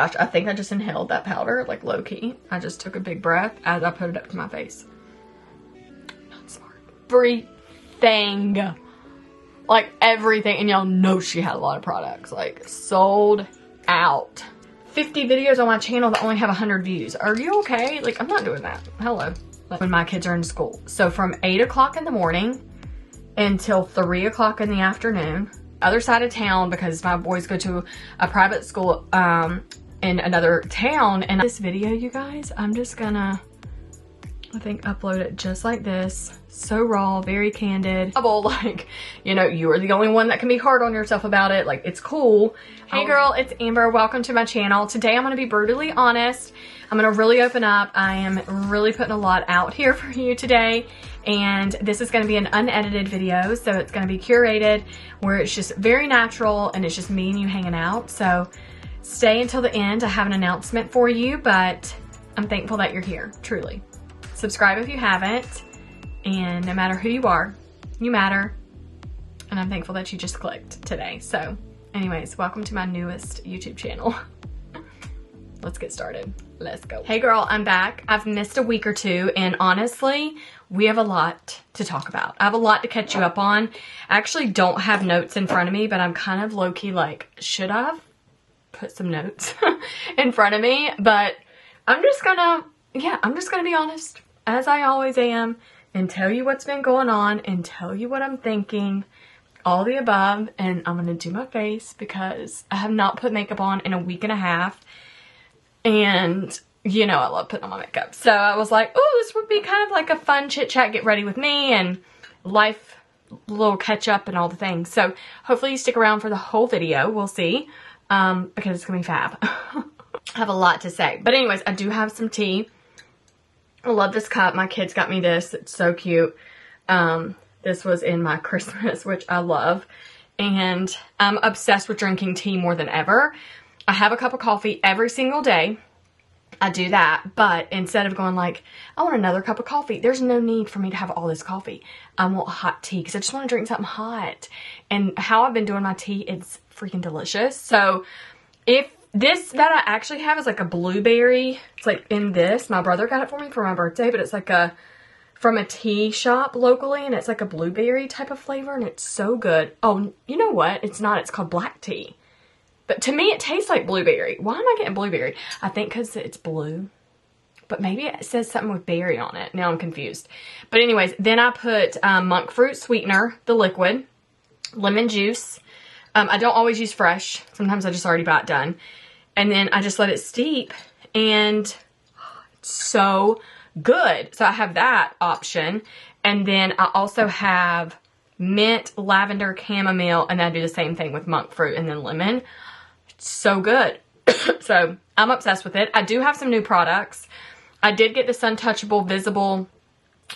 Gosh, I think I just inhaled that powder, like low key. I just took a big breath as I put it up to my face. Not smart. Everything. Like everything. And y'all know she had a lot of products. Like sold out. 50 videos on my channel that only have 100 views. Are you okay? Like, I'm not doing that. Hello. Like, when my kids are in school. So from 8 o'clock in the morning until 3 o'clock in the afternoon, other side of town, because my boys go to a private school in another town. And this video, you guys, I'm just gonna, I think, upload it just like this. So raw, very candid. Like, you know, you are the only one that can be hard on yourself about it. Like, it's cool. Hey girl, it's Amber. Welcome to my channel. Today I'm gonna be brutally honest. I'm gonna really open up. I am really putting a lot out here for you today. And this is gonna be an unedited video. So it's gonna be curated where it's just very natural and it's just me and you hanging out. So stay until the end. I have an announcement for you, but I'm thankful that you're here, truly. Subscribe if you haven't. And no matter who you are, you matter. And I'm thankful that you just clicked today. So anyways, welcome to my newest YouTube channel. Let's get started. Let's go. Hey girl, I'm back. I've missed a week or two, and honestly, we have a lot to talk about. I have a lot to catch you up on. I actually don't have notes in front of me, but I'm kind of low-key like, should I have put some notes in front of me? But I'm just gonna be honest, as I always am, and tell you what's been going on and tell you what I'm thinking, all the above. And I'm gonna do my face because I have not put makeup on in a week and a half, and you know I love putting on my makeup. So I was like, oh, this would be kind of like a fun chit chat, get ready with me, and life, little catch up and all the things. So hopefully you stick around for the whole video. We'll see, because it's gonna be fab. I have a lot to say, but anyways, I do have some tea. I love this cup. My kids got me this. It's so cute. This was in my Christmas, which I love. And I'm obsessed with drinking tea more than ever. I have a cup of coffee every single day. I do that. But instead of going like, I want another cup of coffee, there's no need for me to have all this coffee. I want hot tea because I just want to drink something hot. And how I've been doing my tea, it's freaking delicious. So if this that I actually have is like a blueberry. It's like in this. My brother got it for me for my birthday, but it's like from a tea shop locally, and it's like a blueberry type of flavor, and it's so good. Oh, you know what? It's not. It's called black tea. But to me, it tastes like blueberry. Why am I getting blueberry? I think because it's blue. But maybe it says something with berry on it. Now I'm confused. But anyways, then I put monk fruit sweetener, the liquid, lemon juice. I don't always use fresh. Sometimes I just already buy it done. And then I just let it steep, and it's so good. So I have that option. And then I also have mint, lavender, chamomile, and I do the same thing with monk fruit and then lemon. It's so good. So I'm obsessed with it. I do have some new products. I did get the Suntouchable Visible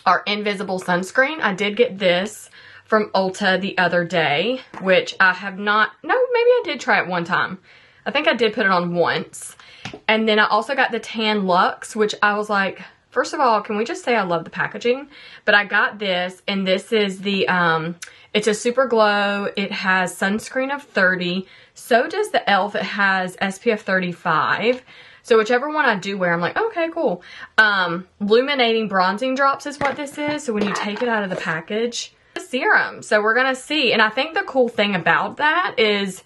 or Invisible Sunscreen. I did get this from Ulta the other day, which I have not, no, maybe I did try it one time. I think I did put it on once. And then I also got the Tan Luxe, which I was like, first of all, can we just say I love the packaging? But I got this, and this is the, it's a super glow. It has sunscreen of 30. So does the e.l.f. It has SPF 35. So whichever one I do wear, I'm like, okay, cool. Illuminating bronzing drops is what this is. So when you take it out of the package, serum. So we're gonna see. And I think the cool thing about that is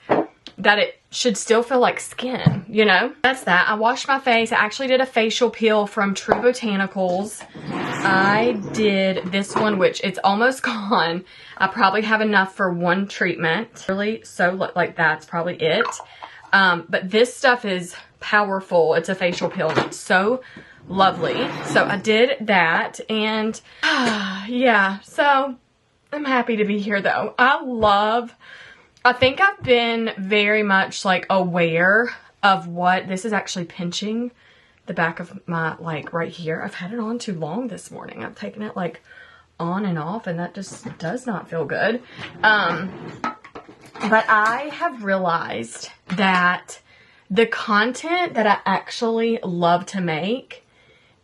that it should still feel like skin, you know? That's that. I washed my face. I actually did a facial peel from True Botanicals. I did this one, which it's almost gone. I probably have enough for one treatment. Really, so like that's probably it. But this stuff is powerful. It's a facial peel, and it's so lovely. So I did that, and yeah, so I'm happy to be here though. I think I've been very much like aware of what this is actually pinching the back of my, like right here. I've had it on too long this morning. I've taken it like on and off, and that just does not feel good. But I have realized that the content that I actually love to make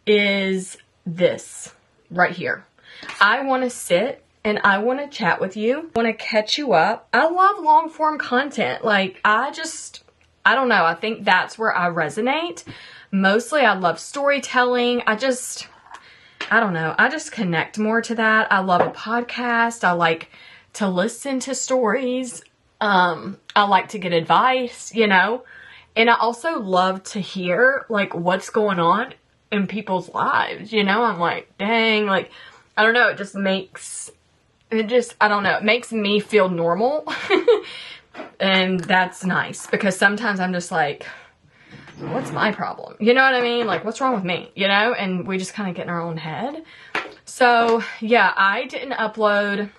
is this right here. I want to sit and I want to chat with you. I want to catch you up. I love long form content. Like, I just I don't know. I think that's where I resonate. Mostly I love storytelling. I don't know. I just connect more to that. I love a podcast. I like to listen to stories. I like to get advice, you know, and I also love to hear like what's going on in people's lives. You know, I'm like, dang, like, I don't know. I don't know. It makes me feel normal. And that's nice because sometimes I'm just like, what's my problem? You know what I mean? Like, what's wrong with me? You know? And we just kind of get in our own head. So, yeah, I didn't upload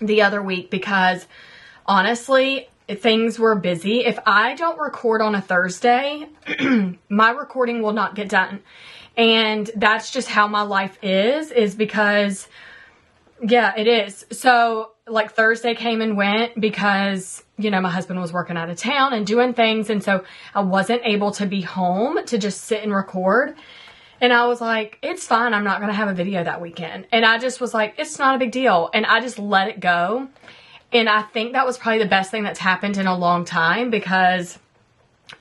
the other week because, honestly, things were busy. If I don't record on a Thursday, my recording will not get done. And that's just how my life is because, yeah, it is. So, like, Thursday came and went because, you know, my husband was working out of town and doing things. And so I wasn't able to be home to just sit and record. And I was like, it's fine. I'm not going to have a video that weekend. And I just was like, it's not a big deal. And I just let it go. And I think that was probably the best thing that's happened in a long time because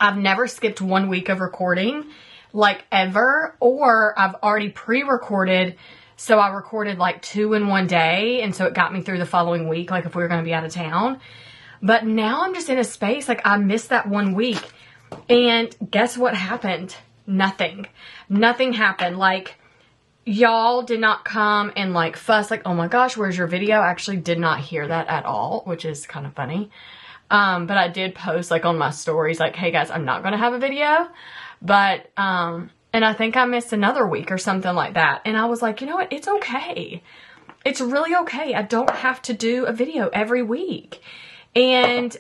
I've never skipped 1 week of recording, like, ever. Or I've already pre-recorded. So I recorded like 2 in one day. And so it got me through the following week, like if we were going to be out of town. But now I'm just in a space, like, I missed that 1 week. And guess what happened? Nothing. Nothing happened. Like, y'all did not come and like fuss, like, oh my gosh, where's your video? I actually did not hear that at all, which is kind of funny. But I did post like on my stories, like, hey guys, I'm not going to have a video. But, and I think I missed another week or something like that. And I was like, you know what? It's okay. It's really okay. I don't have to do a video every week. And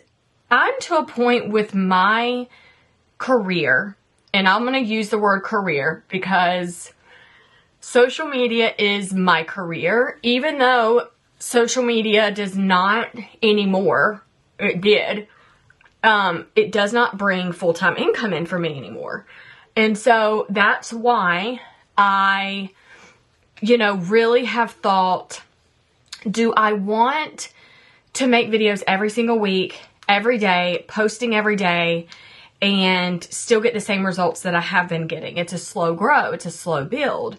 I'm to a point with my career, and I'm going to use the word career because social media is my career. Even though social media does not anymore, it did, it does not bring full-time income in for me anymore. And so that's why I, you know, really have thought, do I want to make videos every single week, every day, posting every day, and still get the same results that I have been getting? It's a slow grow. It's a slow build.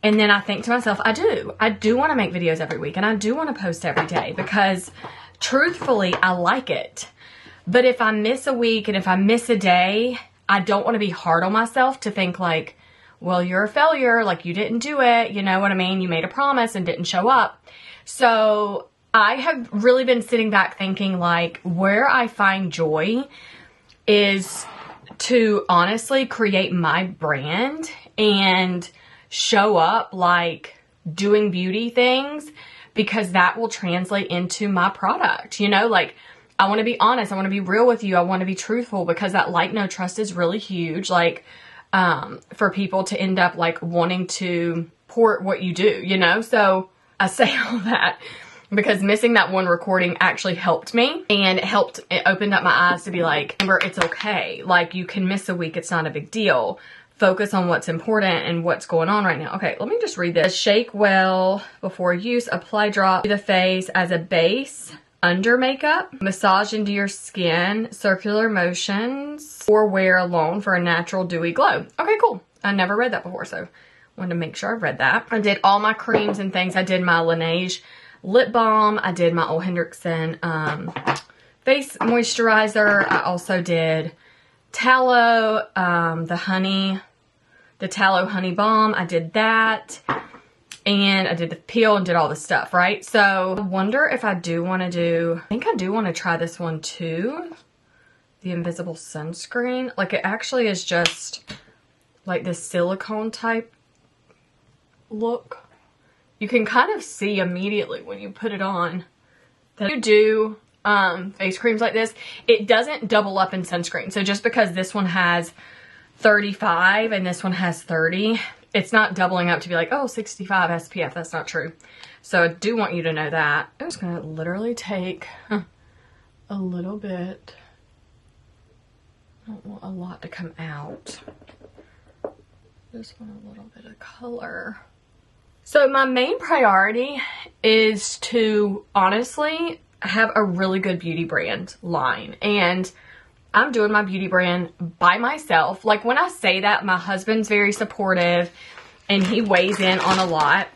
And then I think to myself, I do want to make videos every week, and I do want to post every day because truthfully, I like it. But if I miss a week and if I miss a day, I don't want to be hard on myself to think like, well, you're a failure. Like, you didn't do it. You know what I mean? You made a promise and didn't show up. So I have really been sitting back thinking like, where I find joy is to honestly create my brand and show up like doing beauty things, because that will translate into my product. You know, like, I want to be honest. I want to be real with you. I want to be truthful because that like, no trust is really huge. Like, for people to end up like wanting to support what you do, you know? So I say all that because missing that one recording actually helped me, and it opened up my eyes to be like, Amber, it's okay. Like, you can miss a week. It's not a big deal. Focus on what's important and what's going on right now. Okay, let me just read this. Shake well before use. Apply drop to the face as a base under makeup. Massage into your skin. Circular motions. Or wear alone for a natural dewy glow. Okay, cool. I never read that before, so wanted to make sure I read that. I did all my creams and things. I did my Laneige lip balm. I did my Ole Henriksen face moisturizer. I also did tallow, the tallow honey balm. I did that, and I did the peel and did all the stuff, right? So I wonder if I do want to do, I think I do want to try this one too. The invisible sunscreen. Like, it actually is just like this silicone type look. You can kind of see immediately when you put it on that you do face creams like this, it doesn't double up in sunscreen. So just because this one has 35 and this one has 30, it's not doubling up to be like, oh, 65 SPF. That's not true. So I do want you to know that. I'm just going to literally take a little bit. I don't want a lot to come out. Just want a little bit of color. So my main priority is to honestly have a really good beauty brand line. And I'm doing my beauty brand by myself. Like, when I say that, my husband's very supportive and he weighs in on a lot.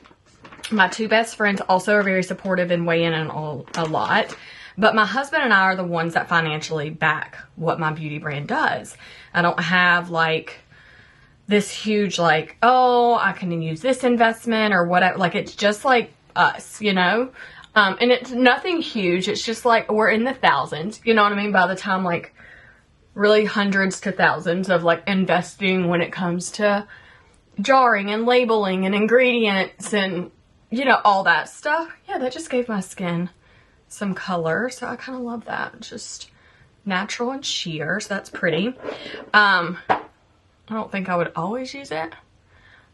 My two best friends also are very supportive and weigh in on a lot. But my husband and I are the ones that financially back what my beauty brand does. I don't have like this huge like, oh, I can use this investment or whatever. Like, it's just like us, you know? And it's nothing huge. It's just like we're in the thousands, you know what I mean? By the time, like, really hundreds to thousands of like investing when it comes to jarring and labeling and ingredients and, you know, all that stuff. Yeah, that just gave my skin some color, so I kind of love that. Just natural and sheer, so that's pretty. I don't think I would always use it,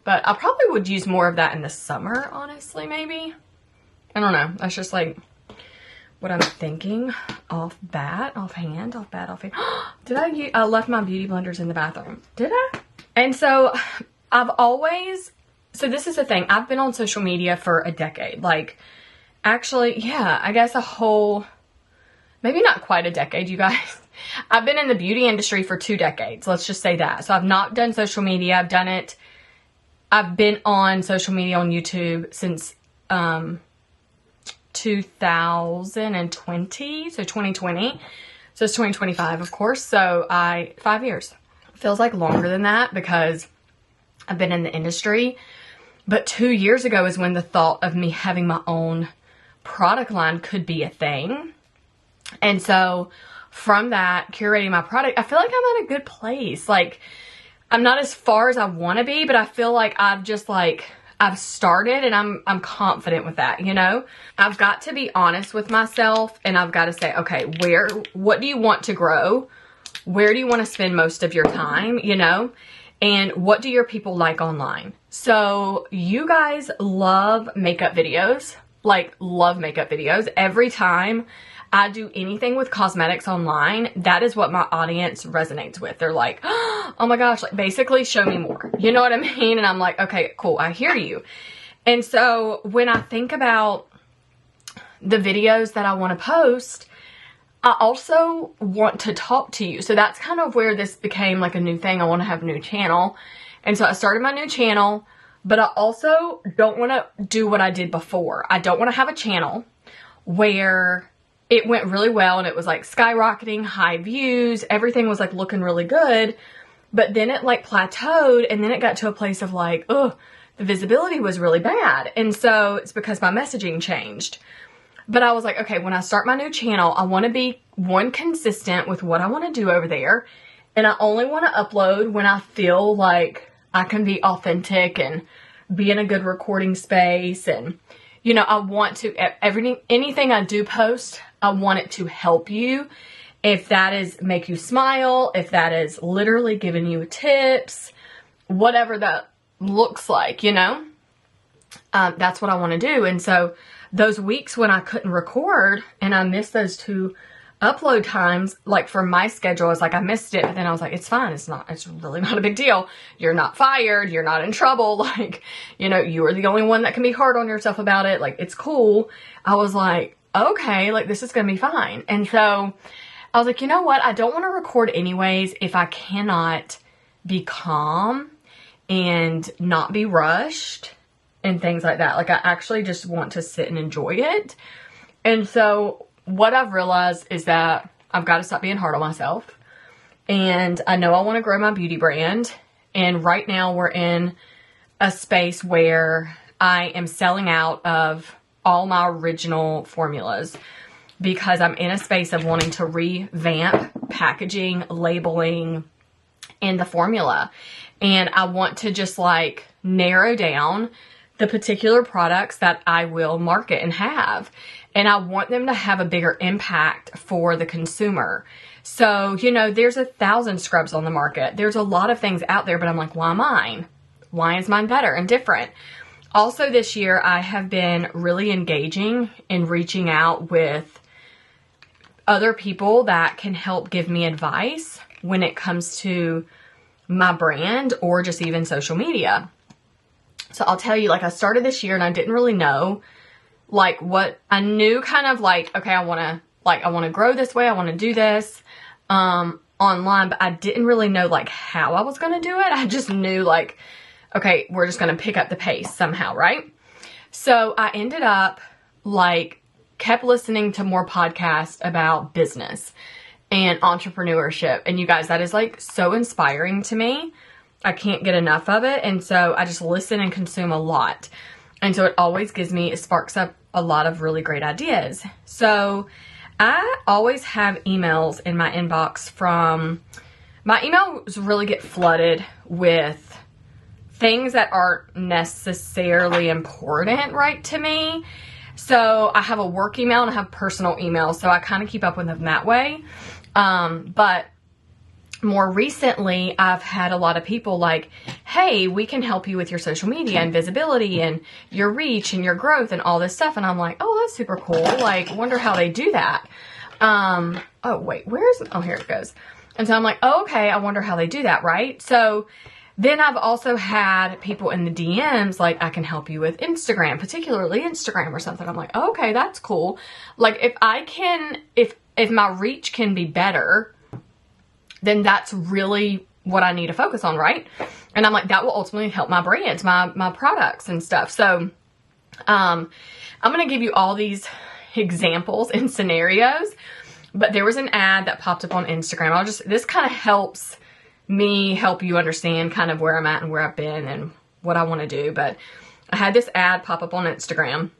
but I probably would use more of that in the summer, honestly, maybe. I don't know. That's just like what I'm thinking offhand. Did I left my beauty blenders in the bathroom. Did I? And so so this is the thing. I've been on social media for a decade. Like, actually, yeah, I guess maybe not quite a decade, you guys. I've been in the beauty industry for 2 decades. Let's just say that. So I've not done social media. I've been on social media on YouTube since 2020, so 2020. So it's 2025, of course. So 5 years. Feels like longer than that because I've been in the industry. But 2 years ago is when the thought of me having my own product line could be a thing. And so from that, curating my product, I feel like I'm at a good place. Like, I'm not as far as I want to be, but I feel like I've started and I'm confident with that, you know? I've got to be honest with myself and I've got to say, okay, what do you want to grow? Where do you want to spend most of your time, you know? And what do your people like online? So you guys love makeup videos, like love makeup videos. Every time I do anything with cosmetics online, that is what my audience resonates with. They're like, oh my gosh, like basically show me more. You know what I mean? And I'm like, okay, cool. I hear you. And so when I think about the videos that I want to post, I also want to talk to you. So that's kind of where this became like a new thing. I want to have a new channel. And so I started my new channel, but I also don't want to do what I did before. I don't want to have a channel where it went really well and it was like skyrocketing, high views, everything was like looking really good, but then it like plateaued and then it got to a place of like, oh, the visibility was really bad. And so it's because my messaging changed. But I was like, okay, when I start my new channel, I want to be consistent with what I want to do over there. And I only want to upload when I feel like I can be authentic and be in a good recording space. And, you know, I want to, anything I do post, I want it to help you. If that is make you smile, if that is literally giving you tips, whatever that looks like, you know, that's what I want to do. And so those weeks when I couldn't record and I missed those 2 upload times, like for my schedule, it's like I missed it, but then I was like, it's fine. It's really not a big deal. You're not fired. You're not in trouble. Like, you know, you are the only one that can be hard on yourself about it. Like, it's cool. I was like, okay, like this is going to be fine. And so I was like, you know what? I don't want to record anyways if I cannot be calm and not be rushed and things like that. Like, I actually just want to sit and enjoy it. And so what I've realized is that I've got to stop being hard on myself. And I know I want to grow my beauty brand. And right now we're in a space where I am selling out of all my original formulas because I'm in a space of wanting to revamp packaging, labeling, and the formula. And I want to just like narrow down the particular products that I will market and have. And I want them to have a bigger impact for the consumer. So, you know, there's 1,000 scrubs on the market. There's a lot of things out there, but I'm like, why mine? Why is mine better and different? Also this year, I have been really engaging in reaching out with other people that can help give me advice when it comes to my brand or just even social media. So I'll tell you, like, I started this year and I didn't really know, like, what I knew kind of like, okay, I want to grow this way. I want to do this. online, but I didn't really know like how I was going to do it. I just knew like, okay, we're just going to pick up the pace somehow, right? So I ended up like kept listening to more podcasts about business and entrepreneurship. And you guys, that is like so inspiring to me. I can't get enough of it. And so I just listen and consume a lot. And so it sparks up a lot of really great ideas. So I always have emails in my inbox my emails really get flooded with things that aren't necessarily important, right, to me. So I have a work email and I have personal email. So I kind of keep up with them that way. But more recently, I've had a lot of people like, hey, we can help you with your social media and visibility and your reach and your growth and all this stuff. And I'm like, oh, that's super cool. Like, wonder how they do that. Oh, wait, here it goes. And so I'm like, oh, okay, I wonder how they do that, right? So then I've also had people in the DMs like, I can help you with Instagram, particularly Instagram or something. I'm like, oh, okay, that's cool. Like, if my reach can be better, then that's really what I need to focus on, right? And I'm like, that will ultimately help my brands, my products and stuff. So, I'm going to give you all these examples and scenarios, but there was an ad that popped up on Instagram. This kind of helps me help you understand kind of where I'm at and where I've been and what I want to do. But I had this ad pop up on Instagram,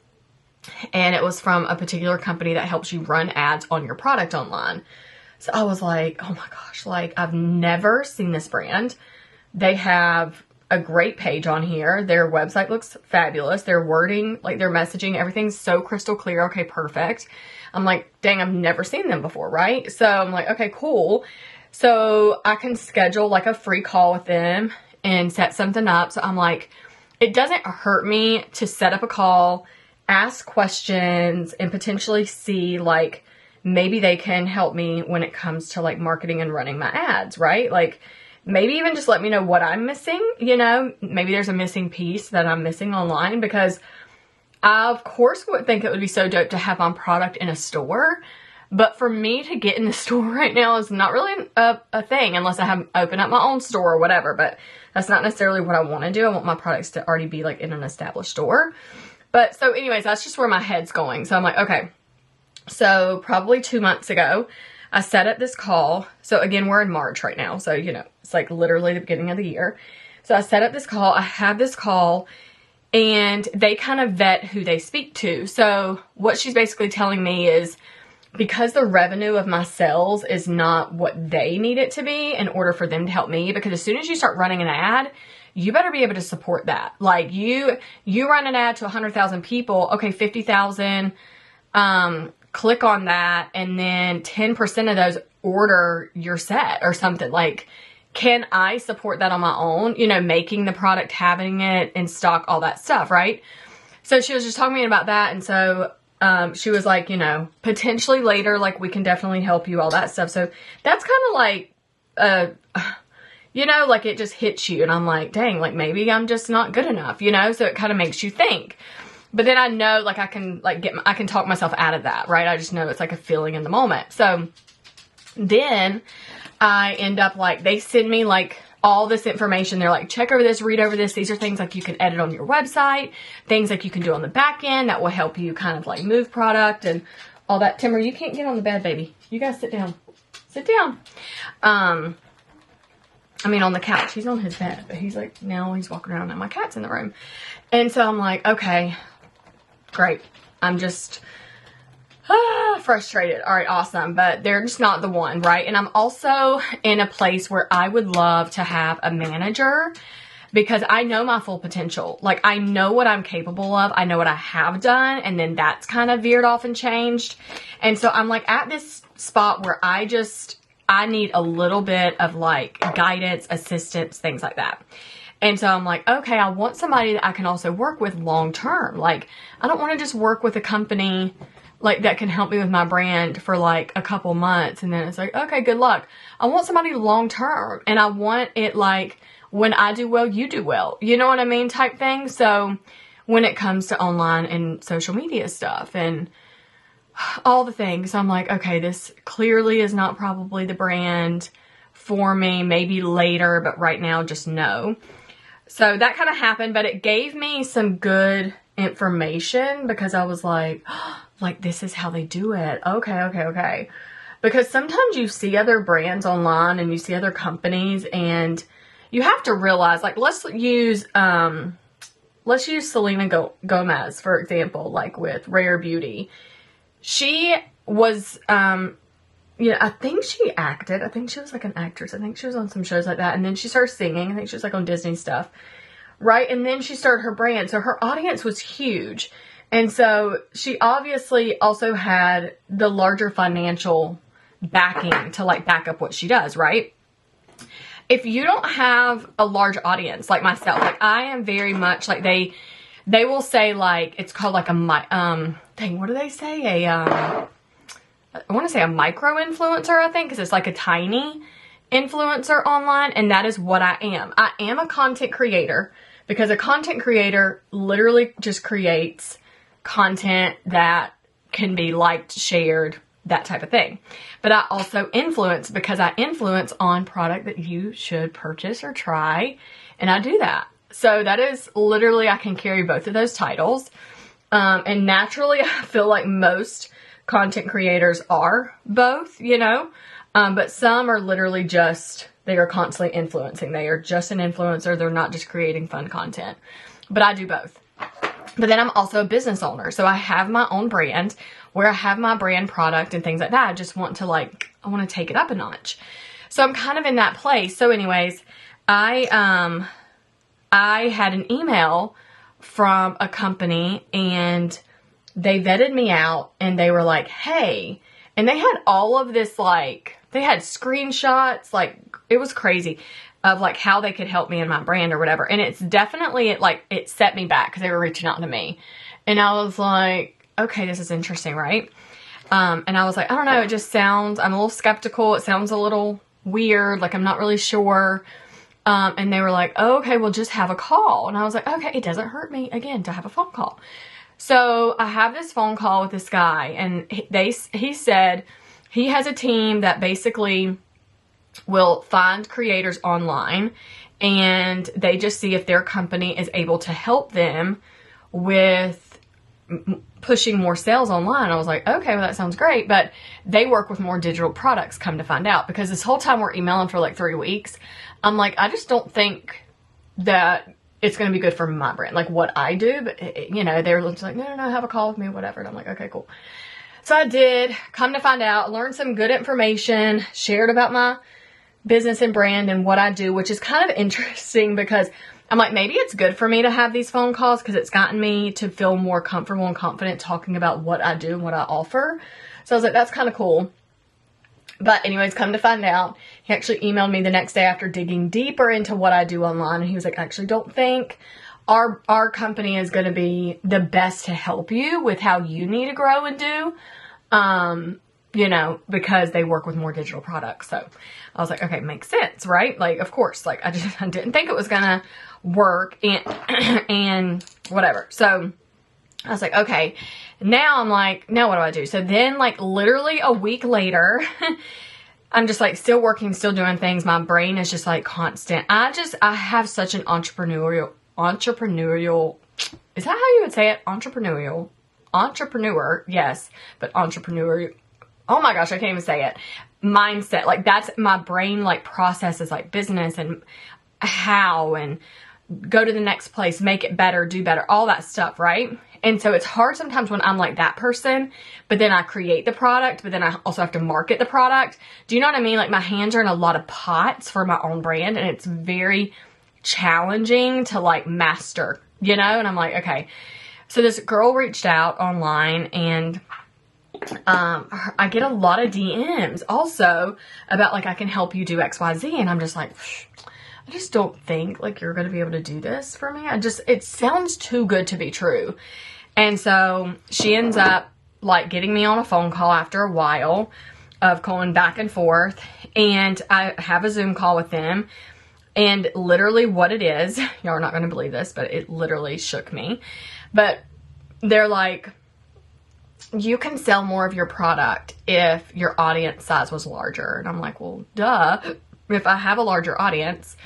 and it was from a particular company that helps you run ads on your product online. So I was like, oh my gosh, like I've never seen this brand. They have a great page on here. Their website looks fabulous. Their wording, like their messaging, everything's so crystal clear. Okay, perfect. I'm like, dang, I've never seen them before, right? So I'm like, okay, cool. So I can schedule like a free call with them and set something up. So I'm like, it doesn't hurt me to set up a call, ask questions, and potentially see like, maybe they can help me when it comes to like marketing and running my ads, right? Like maybe even just let me know what I'm missing, you know, maybe there's a missing piece that I'm missing online, because I of course would think it would be so dope to have my product in a store. But for me to get in the store right now is not really a thing unless I have open up my own store or whatever. But that's not necessarily what I want to do. I want my products to already be like in an established store. But so anyways, that's just where my head's going. So I'm like, okay. So probably 2 months ago, I set up this call. So again, we're in March right now. So, you know, it's like literally the beginning of the year. So I set up this call. I have this call and they kind of vet who they speak to. So what she's basically telling me is, because the revenue of my sales is not what they need it to be in order for them to help me, because as soon as you start running an ad, you better be able to support that. Like you run an ad to 100,000 people. Okay, 50,000, click on that, and then 10% of those order your set or something. Like, can I support that on my own? You know, making the product, having it in stock, all that stuff, right? So she was just talking to me about that. And so she was like, you know, potentially later, like we can definitely help you, all that stuff. So that's kind of like, you know, like it just hits you. And I'm like, dang, like maybe I'm just not good enough, you know? So it kind of makes you think. But then I know like I can talk myself out of that, right? I just know it's like a feeling in the moment. So then I end up like, they send me like all this information. They're like, check over this, read over this. These are things like you can edit on your website, things like you can do on the back end that will help you kind of like move product and all that. Timber, you can't get on the bed, baby. You guys sit down. Sit down. I mean, on the couch. He's on his bed, but he's like, now he's walking around and my cat's in the room. And so I'm like, okay, great. I'm just frustrated. All right, awesome. But they're just not the one, right? And I'm also in a place where I would love to have a manager, because I know my full potential. Like, I know what I'm capable of. I know what I have done. And then that's kind of veered off and changed. And so I'm like at this spot where I need a little bit of like guidance, assistance, things like that. And so I'm like, okay, I want somebody that I can also work with long term. Like, I don't want to just work with a company like that can help me with my brand for like a couple months. And then it's like, okay, good luck. I want somebody long term, and I want it like, when I do well, you do well. You know what I mean? Type thing. So when it comes to online and social media stuff and all the things, I'm like, okay, this clearly is not probably the brand. for me, maybe later, but right now just no. So that kind of happened, but it gave me some good information because I was like, this is how they do it. Okay. Because sometimes you see other brands online and you see other companies, and you have to realize, like, let's use Selena Gomez, for example, like with Rare Beauty. She was, I think she acted. I think she was like an actress. I think she was on some shows like that. And then she started singing. I think she was like on Disney stuff. Right? And then she started her brand. So her audience was huge. And so she obviously also had the larger financial backing to like back up what she does, right? If you don't have a large audience like myself, like I am very much like they will say like, it's called like what do they say? I want to say a micro influencer, I think, because it's like a tiny influencer online, and that is what I am. I am a content creator, because a content creator literally just creates content that can be liked, shared, that type of thing. But I also influence, because I influence on product that you should purchase or try, and I do that. So that is literally, I can carry both of those titles. And naturally, I feel like most content creators are both, but some are literally just, they are constantly influencing. They are just an influencer. They're not just creating fun content, but I do both. But then I'm also a business owner. So I have my own brand where I have my brand product and things like that. I just want to I want to take it up a notch. So I'm kind of in that place. So anyways, I had an email from a company, and they vetted me out, and they were like, hey, and they had all of this, they had screenshots, it was crazy, of how they could help me in my brand or whatever. And it's definitely, it set me back because they were reaching out to me. And I was like, okay, this is interesting, right? And I was like, I don't know, it just sounds, I'm a little skeptical. It sounds a little weird. I'm not really sure. And they were like, oh, okay, well, just have a call. And I was like, okay, it doesn't hurt me, again, to have a phone call. So I have this phone call with this guy, and he said he has a team that basically will find creators online, and they just see if their company is able to help them with pushing more sales online. I was like, okay, well, that sounds great. But they work with more digital products, come to find out, because this whole time we're emailing for 3 weeks. I'm like, I just don't think that it's going to be good for my brand, what I do. But, they were just like, no, have a call with me, whatever. And I'm like, okay, cool. So I did. Come to find out, learned some good information, shared about my business and brand and what I do, which is kind of interesting because I'm like, maybe it's good for me to have these phone calls because it's gotten me to feel more comfortable and confident talking about what I do and what I offer. So I was like, that's kind of cool. But anyways, come to find out, he actually emailed me the next day after digging deeper into what I do online. And he was like, I actually don't think our company is going to be the best to help you with how you need to grow and do, because they work with more digital products. So I was like, okay, makes sense, right? Of course, I didn't think it was going to work and whatever. So I was like, okay. Now I'm like, now what do I do? So then literally a week later, I'm just still working, still doing things. My brain is just constant. I have such an entrepreneurial, is that how you would say it? Entrepreneur, yes, but entrepreneurial. Oh my gosh, I can't even say it. Mindset. That's my brain, processes business and how and go to the next place, make it better, do better, all that stuff, right? And so it's hard sometimes when I'm that person, but then I create the product, but then I also have to market the product. Do you know what I mean? My hands are in a lot of pots for my own brand, and it's very challenging to master, and I'm like, okay. So this girl reached out online, and I get a lot of DMs also about I can help you do XYZ, and I'm just like, I just don't think you're going to be able to do this for me. It sounds too good to be true. And so she ends up getting me on a phone call after a while of going back and forth, and I have a Zoom call with them. And literally what it is, y'all are not going to believe this, but it literally shook me. But they're like, you can sell more of your product if your audience size was larger. And I'm like, well, duh. if I have a larger audience,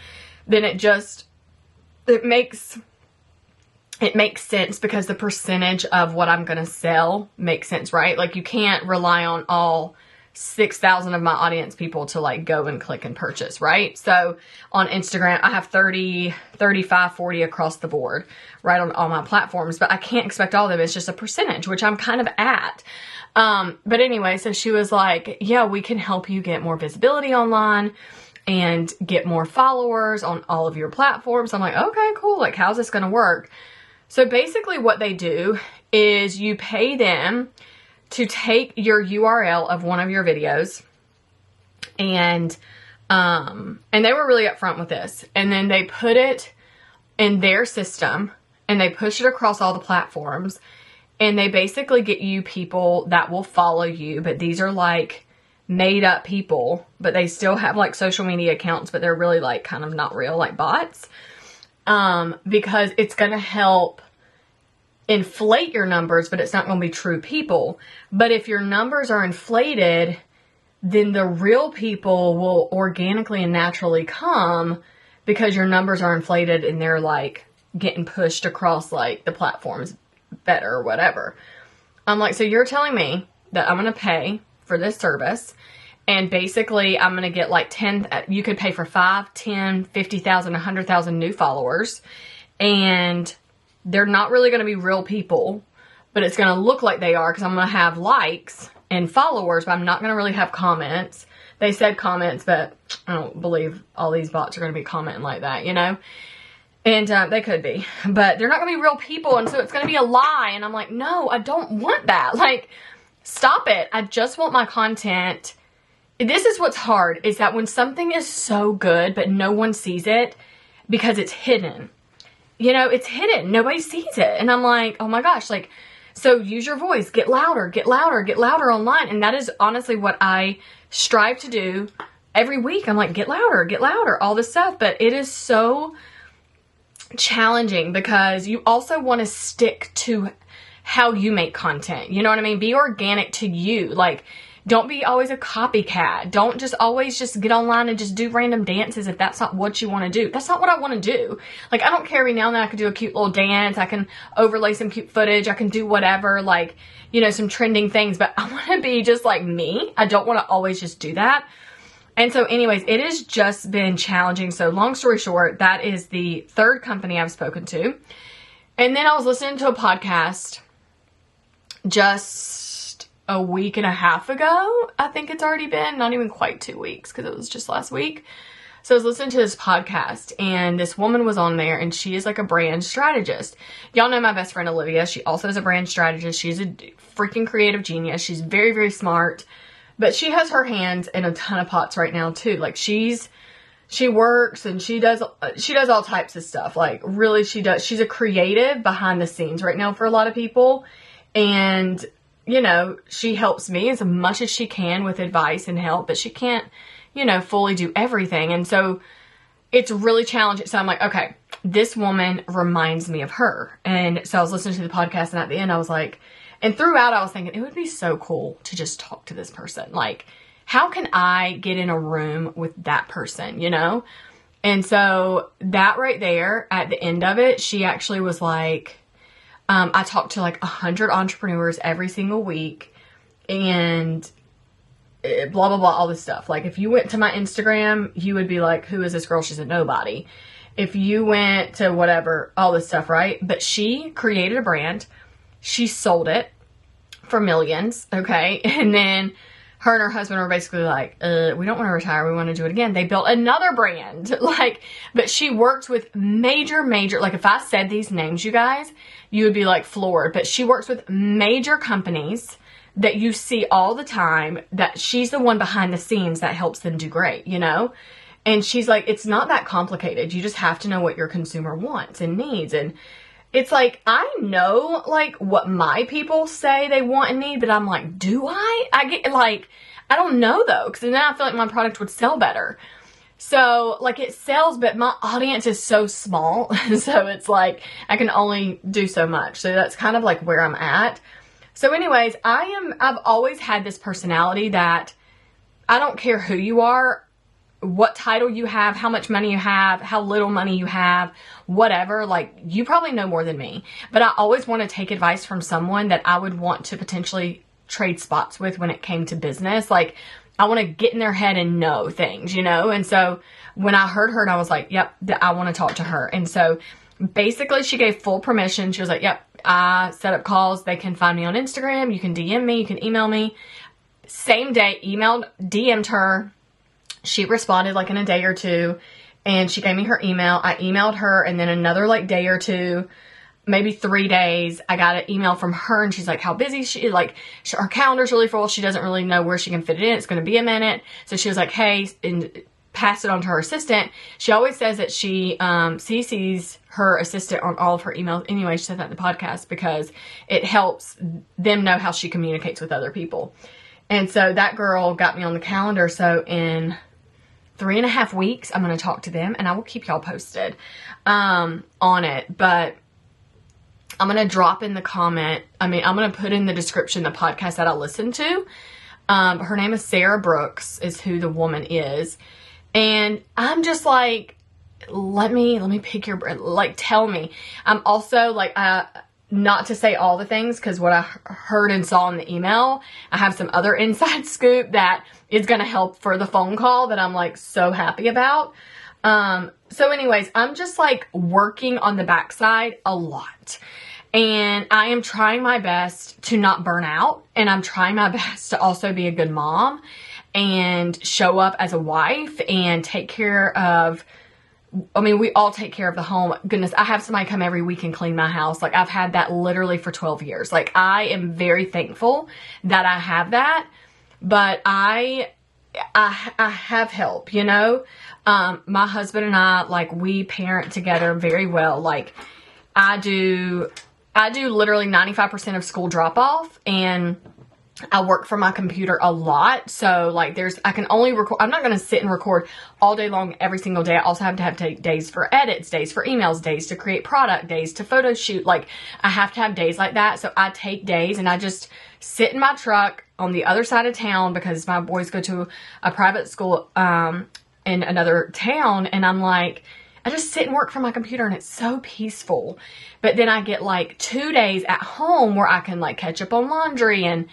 then it makes sense because the percentage of what I'm going to sell makes sense, right? Like you can't rely on all 6,000 of my audience people to like go and click and purchase, right? So on Instagram, I have 30, 35, 40 across the board, right, on all my platforms, but I can't expect all of them. It's just a percentage, which I'm kind of at. But anyway, so she was like, yeah, we can help you get more visibility online and get more followers on all of your platforms. I'm like, okay, cool. Like, how's this going to work? So basically what they do is you pay them to take your URL of one of your videos, and they were really upfront with this, and then they put it in their system and they push it across all the platforms, and they basically get you people that will follow you, but these are like made up people, but they still have like social media accounts, but they're really like kind of not real, like bots, because it's going to help inflate your numbers, but it's not going to be true people. But if your numbers are inflated, then the real people will organically and naturally come because your numbers are inflated and they're like getting pushed across like the platforms better or whatever. I'm like, so you're telling me that I'm going to pay for this service, and basically I'm going to get like 10, you could pay for 5, 10, 50,000, 100,000 new followers, and they're not really going to be real people, but it's going to look like they are because I'm going to have likes and followers, but I'm not going to really have comments. They said comments, but I don't believe all these bots are going to be commenting like that, you know? And they could be, but they're not going to be real people, and so it's going to be a lie. And I'm like, no, I don't want that. Like, stop it. I just want my content. This is what's hard, is that when something is so good, but no one sees it because it's hidden. You know, it's hidden. Nobody sees it. And I'm like, oh my gosh, like, so use your voice, get louder, get louder, get louder online. And that is honestly what I strive to do every week. I'm like, get louder, all this stuff. But it is so challenging because you also want to stick to how you make content. You know what I mean? Be organic to you. Like, don't be always a copycat. Don't just always just get online and just do random dances if that's not what you want to do. That's not what I want to do. Like, I don't care every now and then I can do a cute little dance. I can overlay some cute footage. I can do whatever, like, you know, some trending things. But I want to be just like me. I don't want to always just do that. And so anyways, it has just been challenging. So long story short, that is the third company I've spoken to. And then I was listening to a podcast just a week and a half ago. I think it's already been, not even quite 2 weeks because it was just last week. So I was listening to this podcast and this woman was on there, and she is like a brand strategist. Y'all know my best friend Olivia. She also is a brand strategist. She's a freaking creative genius. She's very, very smart. But she has her hands in a ton of pots right now too. Like she works and she does all types of stuff. Like really she's a creative behind the scenes right now for a lot of people. And you know, she helps me as much as she can with advice and help, but she can't, you know, fully do everything. And so it's really challenging. So I'm like, okay, this woman reminds me of her. And so I was listening to the podcast, and at the end I was like, and throughout, I was thinking, it would be so cool to just talk to this person. Like, how can I get in a room with that person, you know? And so that right there, at the end of it, she actually was like, I talked to like 100 entrepreneurs every single week, and blah, blah, blah, all this stuff. Like, if you went to my Instagram, you would be like, who is this girl? She's a nobody. If you went to whatever, all this stuff, right? But she created a brand. She sold it for millions, okay? And then her and her husband were basically like, we don't want to retire. We want to do it again. They built another brand. Like, but she works with major, like if I said these names, you guys, you would be like floored. But she works with major companies that you see all the time, that she's the one behind the scenes that helps them do great, you know? And she's like, it's not that complicated. You just have to know what your consumer wants and needs. And it's like, I know, like, what my people say they want and need, but I'm like, do I? I get, like, I don't know, though, because then I feel like my product would sell better. So, like, it sells, but my audience is so small, so it's like, I can only do so much. So that's kind of, like, where I'm at. So anyways, I've always had this personality that I don't care who you are. what title you have, how much money you have, how little money you have, whatever. Like, you probably know more than me, but I always want to take advice from someone that I would want to potentially trade spots with when it came to business. Like, I want to get in their head and know things, you know? And so when I heard her, and I was like, yep, I want to talk to her. And so basically she gave full permission. She was like, yep, I set up calls. They can find me on Instagram. You can DM me. You can email me. Same day, DM'd her. She responded like in a day or two, and she gave me her email. I emailed her, and then another like day or two, maybe 3 days, I got an email from her, and she's like, how busy she is. Like, her calendar's really full. She doesn't really know where she can fit it in. It's going to be a minute. So she was like, hey, and passed it on to her assistant. She always says that she CCs her assistant on all of her emails. Anyway, she said that in the podcast because it helps them know how she communicates with other people. And so that girl got me on the calendar. So in 3.5 weeks, I'm going to talk to them, and I will keep y'all posted on it. But I'm going to drop in the comment. I'm going to put in the description the podcast that I listened to. Her name is Sarah Brooks is who the woman is. And I'm just like, let me pick your brain. Like, tell me. I'm also like, not to say all the things, because what I heard and saw in the email, I have some other inside scoop that is going to help for the phone call that I'm like so happy about. So anyways, I'm just like working on the backside a lot, and I am trying my best to not burn out, and I'm trying my best to also be a good mom and show up as a wife and take care of, we all take care of the home. Goodness, I have somebody come every week and clean my house. Like, I've had that literally for 12 years. Like, I am very thankful that I have that, but I have help, you know? My husband and I, like, we parent together very well. Like, I do literally 95% of school drop off, and I work from my computer a lot. So like I can only record, I'm not going to sit and record all day long every single day. I also have to have days for edits, days for emails, days to create product, days to photo shoot. Like, I have to have days like that. So I take days and I just sit in my truck on the other side of town, because my boys go to a private school, in another town. And I'm like, I just sit and work from my computer, and it's so peaceful. But then I get like 2 days at home where I can like catch up on laundry and,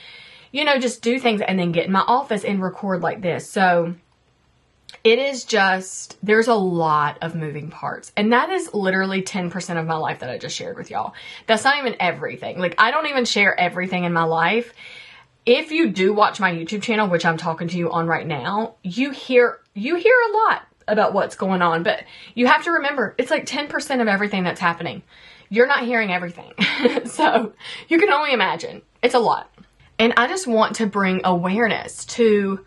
you know, just do things, and then get in my office and record like this. So it is just, there's a lot of moving parts. And that is literally 10% of my life that I just shared with y'all. That's not even everything. Like, I don't even share everything in my life. If you do watch my YouTube channel, which I'm talking to you on right now, you hear a lot about what's going on. But you have to remember, it's like 10% of everything that's happening. You're not hearing everything. So you can only imagine. It's a lot. And I just want to bring awareness to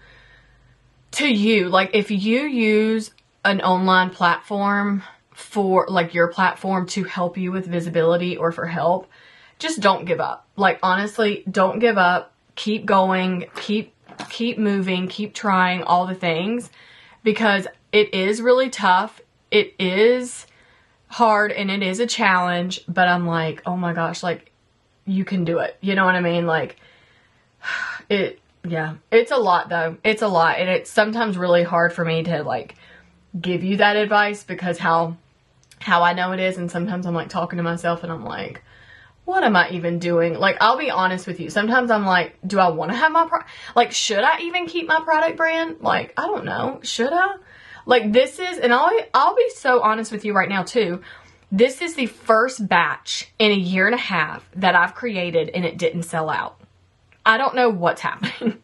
you. Like, if you use an online platform for like your platform to help you with visibility or for help, just don't give up. Like, honestly, don't give up. Keep going, keep moving, keep trying all the things, because it is really tough. It is hard and it is a challenge, but I'm like, oh my gosh, like, you can do it. You know what I mean? Like, it's a lot though. It's a lot. And it's sometimes really hard for me to like give you that advice, because how I know it is. And sometimes I'm like talking to myself and I'm like, what am I even doing? Like, I'll be honest with you. Sometimes I'm like, do I want to have like, should I even keep my product brand? Like, I don't know. Should I? Like, this is, and I'll be so honest with you right now too. This is the first batch in 1.5 years that I've created and it didn't sell out. I don't know what's happening.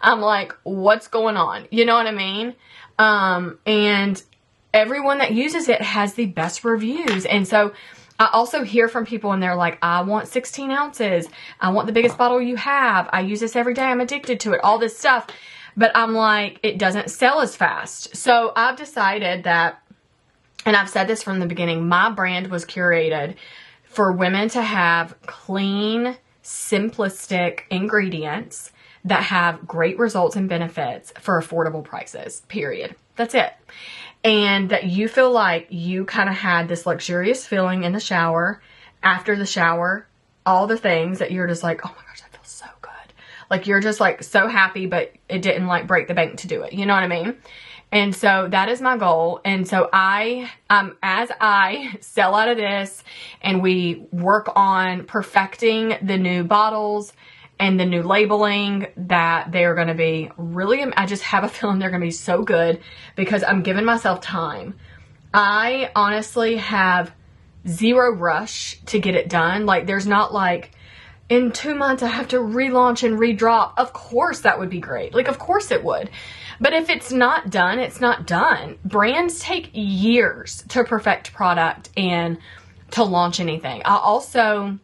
I'm like, what's going on? You know what I mean? And everyone that uses it has the best reviews. And so I also hear from people and they're like, I want 16 ounces. I want the biggest bottle you have. I use this every day. I'm addicted to it. All this stuff. But I'm like, it doesn't sell as fast. So I've decided that, and I've said this from the beginning, my brand was curated for women to have clean, simplistic ingredients that have great results and benefits for affordable prices, period. That's it. And that you feel like you kind of had this luxurious feeling in the shower, after the shower, all the things that you're just like, oh my gosh, I feel so good. Like, you're just like so happy, but it didn't like break the bank to do it. You know what I mean? And so that is my goal. And so as I sell out of this and we work on perfecting the new bottles and the new labeling, that they're going to be really, I just have a feeling they're going to be so good because I'm giving myself time. I honestly have zero rush to get it done. Like, there's not like, in 2 months I have to relaunch and redrop. Of course that would be great. Like, of course it would. But if it's not done, it's not done. Brands take years to perfect product and to launch anything. I also,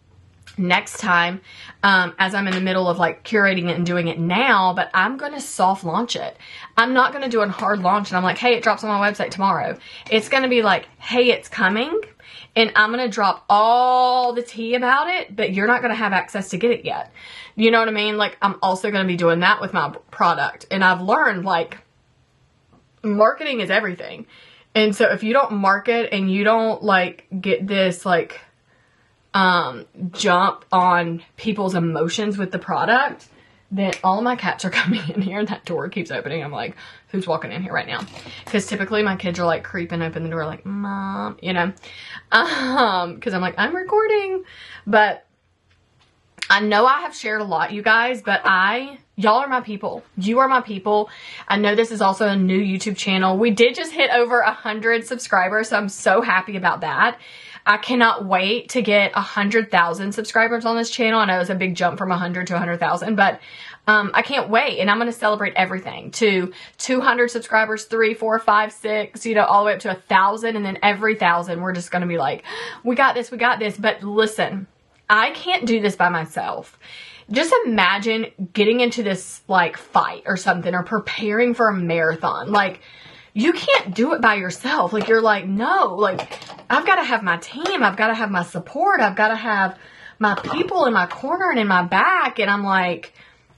next time, as I'm in the middle of like curating it and doing it now, but I'm going to soft launch it. I'm not going to do a hard launch and I'm like, hey, it drops on my website tomorrow. It's going to be like, hey, it's coming. And I'm going to drop all the tea about it, but you're not going to have access to get it yet. You know what I mean? Like, I'm also going to be doing that with my product. And I've learned, like, marketing is everything. And so if you don't market and you don't, like, get this, like, jump on people's emotions with the product, then all of my cats are coming in here and that door keeps opening. I'm like, who's walking in here right now? Because typically my kids are like creeping open the door like, Mom, you know, because I'm like, I'm recording. But I know I have shared a lot, you guys, but y'all are my people. You are my people. I know this is also a new YouTube channel. We did just hit over 100 subscribers, so I'm so happy about that. I cannot wait to get 100,000 subscribers on this channel. I know it's a big jump from 100 to 100,000, but I can't wait. And I'm going to celebrate everything to 200 subscribers, 3, 4, 5, 6, you know, all the way up to 1,000. And then every 1,000, we're just going to be like, we got this, we got this. But listen, I can't do this by myself. Just imagine getting into this like fight or something, or preparing for a marathon. Like, you can't do it by yourself. Like, you're like, no, like, I've got to have my team. I've got to have my support. I've got to have my people in my corner and in my back. And I'm like,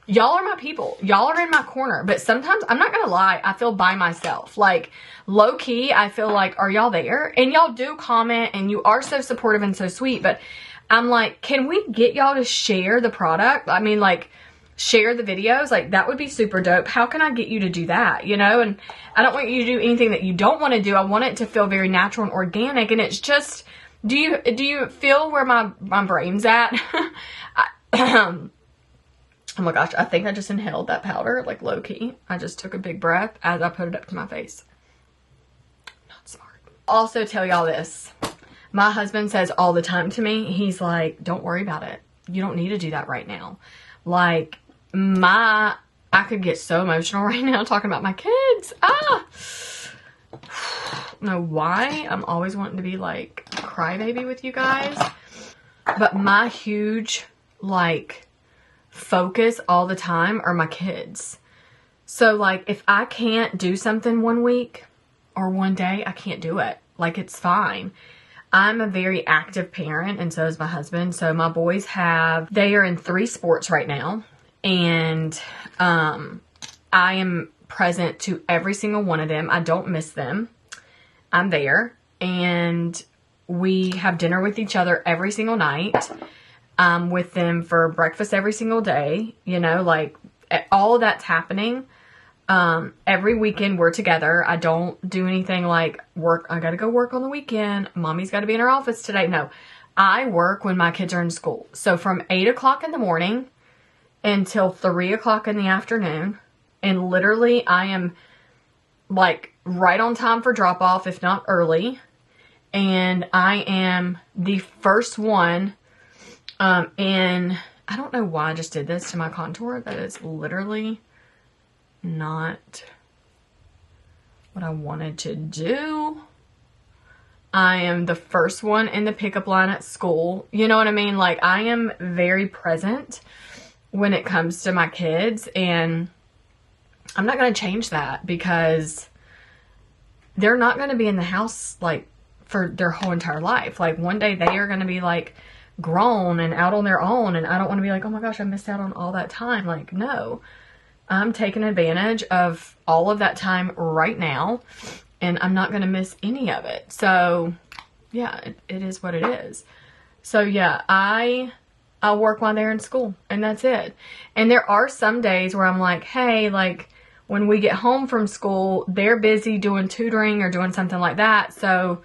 y'all are my people. Y'all are in my corner. But sometimes, I'm not going to lie, I feel by myself. Like, low key, I feel like, are y'all there? And y'all do comment and you are so supportive and so sweet. But I'm like, can we get y'all to share the product? I mean, like, share the videos. Like, that would be super dope. How can I get you to do that? You know, and I don't want you to do anything that you don't want to do. I want it to feel very natural and organic. And it's just, do you feel where my brain's at? Oh my gosh, I think I just inhaled that powder, like, low key. I just took a big breath as I put it up to my face. Not smart. Also tell y'all this. My husband says all the time to me, he's like, don't worry about it. You don't need to do that right now. Like, I could get so emotional right now talking about my kids. I don't know why I'm always wanting to be like crybaby with you guys. But my huge, like, focus all the time are my kids. So, like, if I can't do something one week or one day, I can't do it. Like, it's fine. I'm a very active parent, and so is my husband. So my boys they are in 3 sports right now. And I am present to every single one of them. I don't miss them. I'm there. And we have dinner with each other every single night. I'm with them for breakfast every single day. You know, like, all of that's happening. Every weekend we're together. I don't do anything like work. I gotta go work on the weekend. Mommy's gotta be in her office today. No, I work when my kids are in school. So from 8 o'clock in the morning until 3 o'clock in the afternoon. And literally I am like right on time for drop off, if not early. And I am the first one, and I don't know why I just did this to my contour. That is literally not what I wanted to do. I am the first one in the pickup line at school. You know what I mean? Like, I am very present when it comes to my kids, and I'm not going to change that because they're not going to be in the house like for their whole entire life. Like, one day they are going to be like grown and out on their own, and I don't want to be like, oh my gosh, I missed out on all that time. Like, no. I'm taking advantage of all of that time right now, and I'm not going to miss any of it. So, yeah, it is what it is. So, yeah, I work while they're in school, and that's it. And there are some days where I'm like, hey, like, when we get home from school, they're busy doing tutoring or doing something like that. So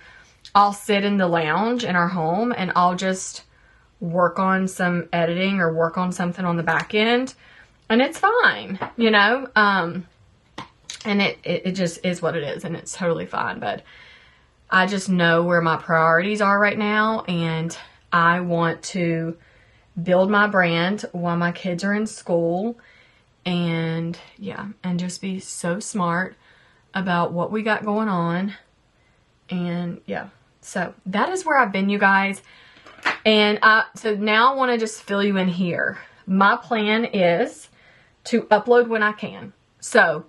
I'll sit in the lounge in our home and I'll just work on some editing or work on something on the back end. And it's fine, you know? And it just is what it is, and it's totally fine. But I just know where my priorities are right now, and I want to build my brand while my kids are in school. And yeah, and just be so smart about what we got going on. And yeah, so that is where I've been, you guys. And so now I want to just fill you in here. My plan is to upload when I can. So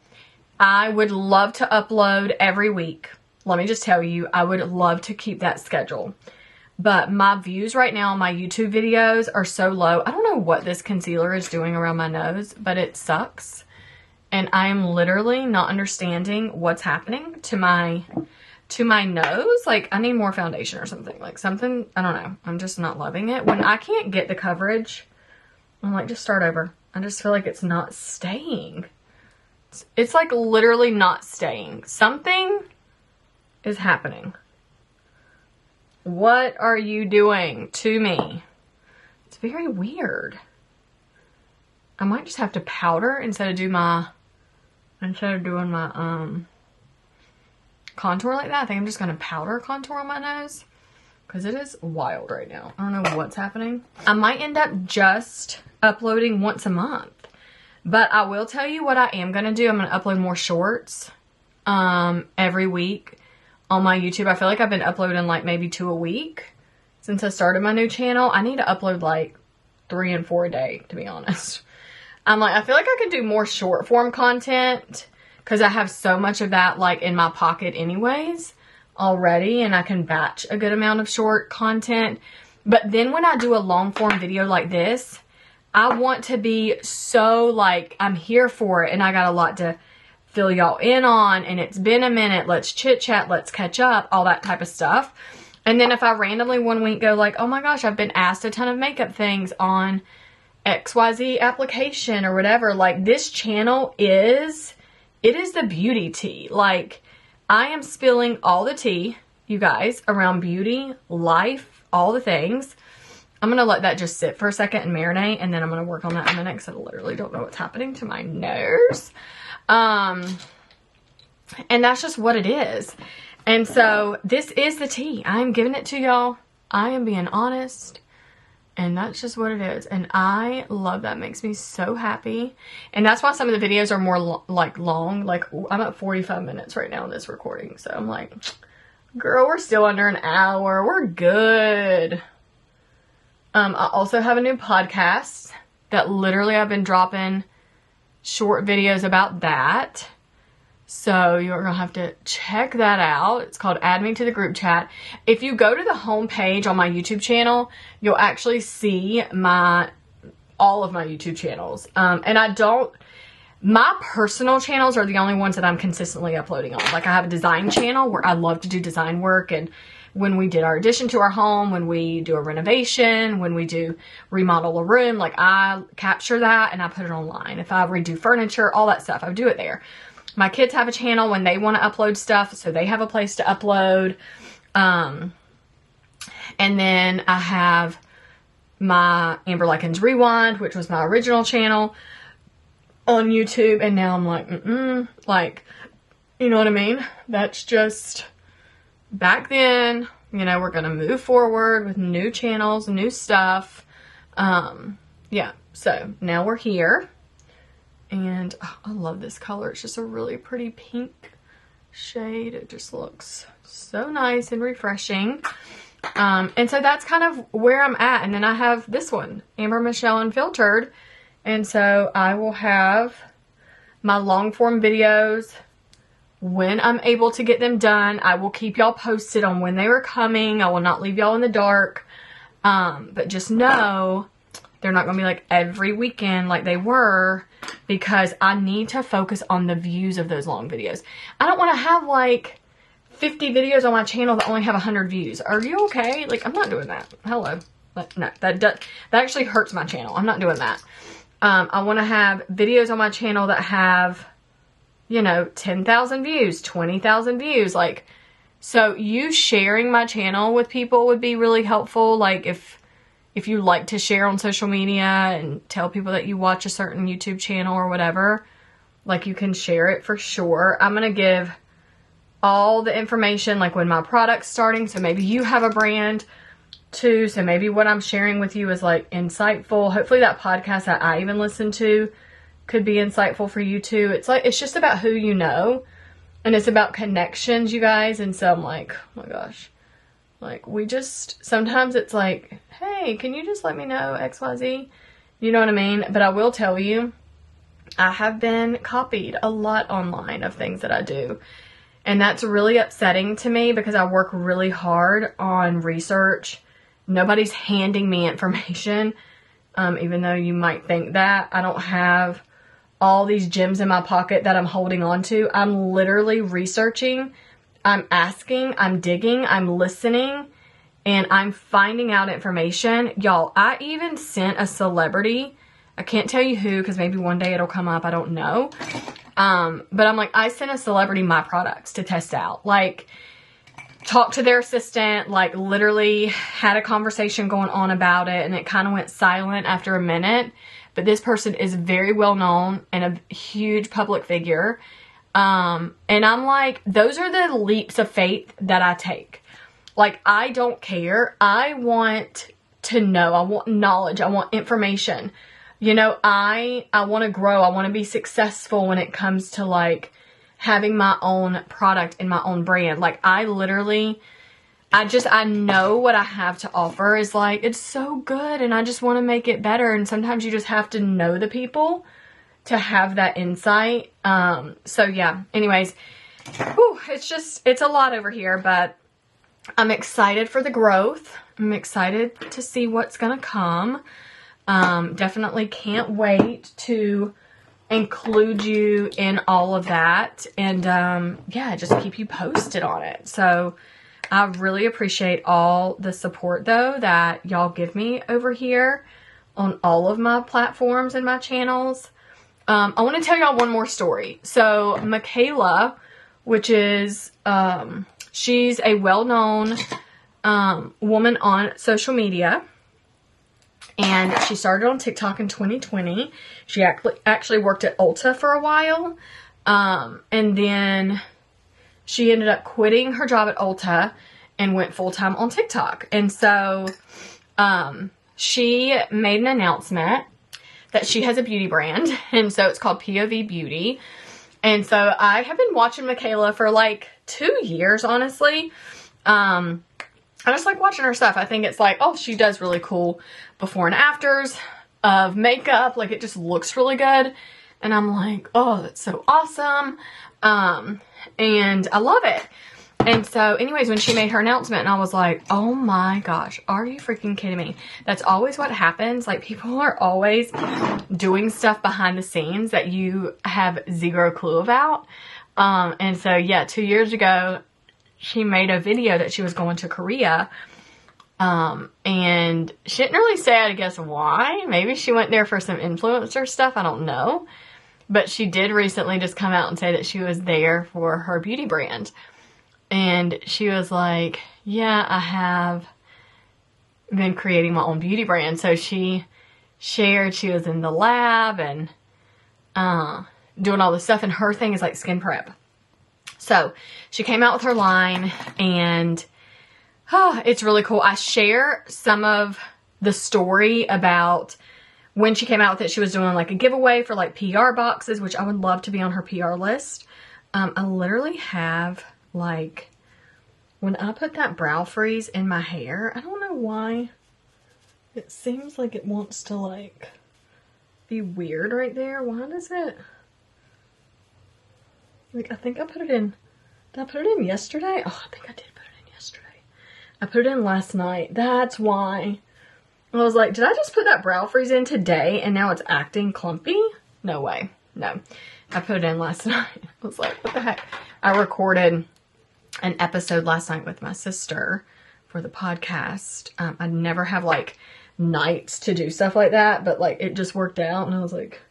I would love to upload every week. Let me just tell you, I would love to keep that schedule. But my views right now on my YouTube videos are so low. I don't know what this concealer is doing around my nose, but it sucks. And I am literally not understanding what's happening to my nose. Like, I need more foundation or something. Like something, I don't know. I'm just not loving it. When I can't get the coverage, I'm like, just start over. I just feel like it's not staying. It's like literally not staying. Something is happening. What are you doing to me? It's very weird. I might just have to powder instead of doing my contour like that. I think I'm just going to powder contour on my nose because it is wild right now. I don't know what's happening. I might end up just uploading once a month. But I will tell you what I am going to do. I'm going to upload more shorts every week on my YouTube. I feel like I've been uploading like maybe 2 a week since I started my new channel. I need to upload like 3 and 4 a day, to be honest. I feel like I could do more short form content because I have so much of that like in my pocket anyways already, and I can batch a good amount of short content. But then when I do a long form video like this, I want to be so like, I'm here for it and I got a lot to fill y'all in on, and it's been a minute, let's chit chat, let's catch up, all that type of stuff. And then if I randomly one week go like, oh my gosh, I've been asked a ton of makeup things on XYZ application or whatever, like this channel is, it is the beauty tea. Like I am spilling all the tea, you guys, around beauty, life, all the things. I'm going to let that just sit for a second and marinate, and then I'm going to work on that in a minute because I literally don't know what's happening to my nose. And that's just what it is. And so this is the tea. I'm giving it to y'all. I am being honest. And that's just what it is. And I love that. It makes me so happy. And that's why some of the videos are more long. Like I'm at 45 minutes right now in this recording. So I'm like, girl, we're still under an hour. We're good. I also have a new podcast that literally I've been dropping short videos about that. So you're going to have to check that out. It's called Add Me to the Group Chat. If you go to the home page on my YouTube channel, you'll actually see all of my YouTube channels. And my personal channels are the only ones that I'm consistently uploading on. Like I have a design channel where I love to do design work, and when we did our addition to our home, when we do a renovation, when we do remodel a room, like I capture that and I put it online. If I redo furniture, all that stuff, I do it there. My kids have a channel when they want to upload stuff, so they have a place to upload. And then I have my Amber Likens Rewind, which was my original channel on YouTube, and now I'm like, like, you know what I mean? That's just back then. You know, we're gonna move forward with new channels, new stuff. Yeah, so now we're here. And oh, I love this color. It's just a really pretty pink shade. It just looks so nice and refreshing. And so that's kind of where I'm at. And then I have this one, Amber Michelle Unfiltered. And so I will have my long form videos when I'm able to get them done. I will keep y'all posted on when they are coming. I will not leave y'all in the dark. But just know they're not going to be like every weekend like they were, because I need to focus on the views of those long videos. I don't want to have like 50 videos on my channel that only have 100 views. Are you okay? Like, I'm not doing that. Hello. But no, that actually hurts my channel. I'm not doing that. I want to have videos on my channel that have 10,000 views, 20,000 views. Like, so you sharing my channel with people would be really helpful. Like, if you like to share on social media and tell people that you watch a certain YouTube channel or whatever, like, you can share it for sure. I'm going to give all the information, like when my product's starting. So maybe you have a brand too. So maybe what I'm sharing with you is like insightful. Hopefully that podcast that I even listen to could be insightful for you too. It's just about who you know, and it's about connections, you guys. And so I'm like, oh my gosh, like, sometimes it's like, hey, can you just let me know XYZ? You know what I mean? But I will tell you, I have been copied a lot online of things that I do. And that's really upsetting to me because I work really hard on research. Nobody's handing me information, even though you might think that. I don't have all these gems in my pocket that I'm holding on to. I'm literally researching, I'm asking, I'm digging, I'm listening, and I'm finding out information. Y'all, I even sent a celebrity, I can't tell you who because maybe one day it'll come up, I don't know. But I'm like, I sent a celebrity my products to test out. Like, talked to their assistant, like literally had a conversation going on about it, and it kind of went silent after a minute. But this person is very well known and a huge public figure. And I'm like, those are the leaps of faith that I take. Like, I don't care. I want to know. I want knowledge. I want information. I want to grow. I want to be successful when it comes to like having my own product and my own brand. Like, I know what I have to offer is like, it's so good and I just want to make it better. And sometimes you just have to know the people to have that insight. So yeah, anyways, it's a lot over here, but I'm excited for the growth. I'm excited to see what's going to come. Definitely can't wait to include you in all of that. And, yeah, just keep you posted on it. So I really appreciate all the support, though, that y'all give me over here on all of my platforms and my channels. I want to tell y'all one more story. So Michaela, which is, she's a well-known woman on social media. And she started on TikTok in 2020. She actually worked at Ulta for a while. And then she ended up quitting her job at Ulta and went full-time on TikTok. And so she made an announcement that she has a beauty brand. And so it's called POV Beauty. And so I have been watching Michaela for like 2 years, honestly. I just like watching her stuff. I think it's like, oh, she does really cool before and afters of makeup. Like, it just looks really good. And I'm like, oh, that's so awesome. And I love it. And so anyways, when she made her announcement, and I was like, oh my gosh, are you freaking kidding me? That's always what happens. Like, people are always doing stuff behind the scenes that you have zero clue about. And so yeah, 2 years ago, she made a video that she was going to Korea. And she didn't really say, I guess, why. Maybe she went there for some influencer stuff. I don't know. But she did recently just come out and say that she was there for her beauty brand. And she was like, yeah, I have been creating my own beauty brand. So she shared she was in the lab and doing all this stuff. And her thing is like skin prep. So she came out with her line, and it's really cool. I share some of the story about when she came out with it. She was doing like a giveaway for like PR boxes, which I would love to be on her PR list. I literally have like, when I put that brow freeze in my hair, I don't know why. It seems like it wants to like be weird right there. Why does it? Like, I think I put it in. Did I put it in yesterday? Oh, I think I did put it in yesterday. I put it in last night. That's why. I was like, did I just put that brow freeze in today and now it's acting clumpy? No way. No. I put it in last night. I was like, what the heck? I recorded an episode last night with my sister for the podcast. I never have like nights to do stuff like that, but like it just worked out, and I was like,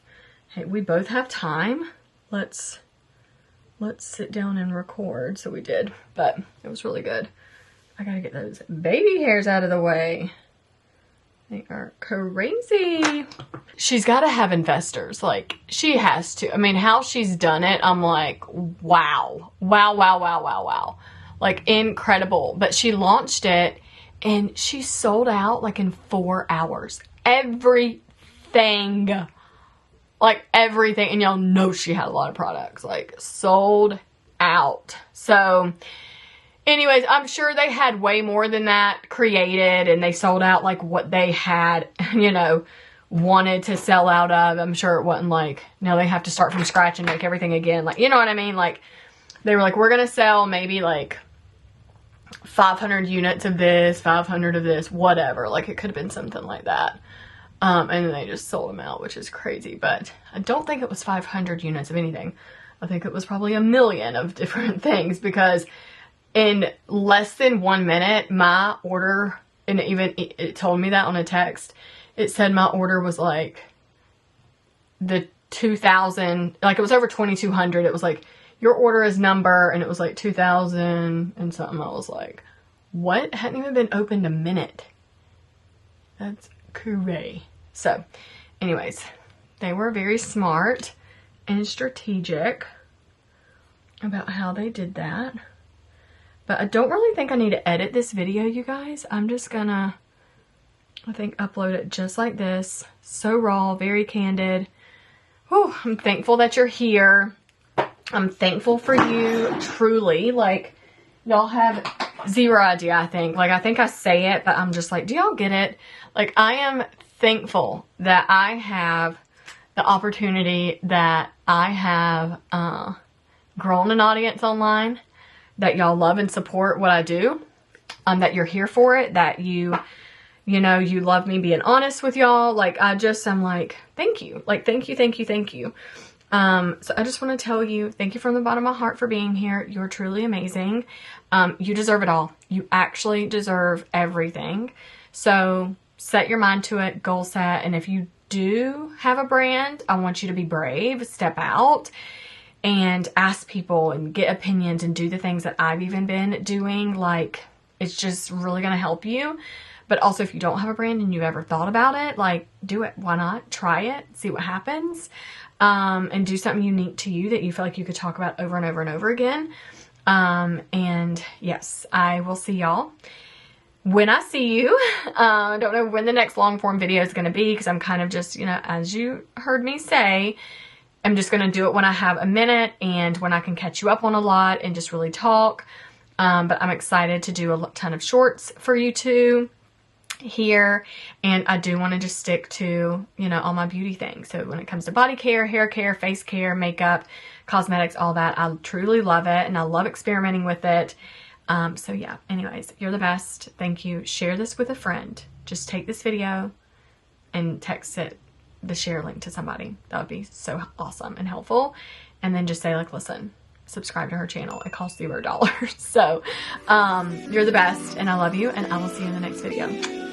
hey, we both have time. Let's let's sit down and record. So we did, but it was really good. I gotta get those baby hairs out of the way. They are crazy. She's got to have investors. Like, she has to. I mean, how she's done it, I'm like, wow. Wow, wow, wow, wow, wow. Like, incredible. But she launched it, and she sold out, like, in 4 hours. Everything. Like, everything. And y'all know she had a lot of products. Like, sold out. So, anyways, I'm sure they had way more than that created, and they sold out like what they had, you know, wanted to sell out of. I'm sure it wasn't like, no, they have to start from scratch and make everything again. Like, you know what I mean? Like, they were like, we're going to sell maybe like 500 units of this, 500 of this, whatever. Like, it could have been something like that. And then they just sold them out, which is crazy. But I don't think it was 500 units of anything. I think it was probably 1 million of different things, because in less than 1 minute, my order, and even it told me that on a text, it said my order was like the 2,000, like it was over 2,200. It was like, your order is number, and it was like 2,000 and something. I was like, what? Hadn't even been opened a minute. That's crazy. So, anyways, they were very smart and strategic about how they did that. But I don't really think I need to edit this video, you guys. I'm just gonna, I think, upload it just like this. So raw, very candid. Whew, I'm thankful that you're here. I'm thankful for you, truly. Like, y'all have zero idea, I think. Like, I think I say it, but I'm just like, do y'all get it? Like, I am thankful that I have the opportunity, that I have grown an audience online, that y'all love and support what I do, that you're here for it, that you know, you love me being honest with y'all. Like, I'm like, thank you. Like, thank you, thank you, thank you. So I just want to tell you, thank you from the bottom of my heart for being here. You're truly amazing. You deserve it all. You actually deserve everything. So set your mind to it, goal set. And if you do have a brand, I want you to be brave, step out, and ask people and get opinions and do the things that I've even been doing. Like, it's just really going to help you. But also, if you don't have a brand and you've ever thought about it, like, do it. Why not? Try it. See what happens. And do something unique to you that you feel like you could talk about over and over and over again. And yes, I will see y'all when I see you. I don't know when the next long form video is going to be, because I'm kind of just, you know, as you heard me say, I'm just going to do it when I have a minute and when I can catch you up on a lot and just really talk. But I'm excited to do a ton of shorts for you too here. And I do want to just stick to, you know, all my beauty things. So when it comes to body care, hair care, face care, makeup, cosmetics, all that, I truly love it. And I love experimenting with it. So yeah, anyways, you're the best. Thank you. Share this with a friend. Just take this video and text it, the share link, to somebody. That would be so awesome and helpful. And then just say, like, listen, subscribe to her channel. It costs $0. So, you're the best, and I love you, and I will see you in the next video.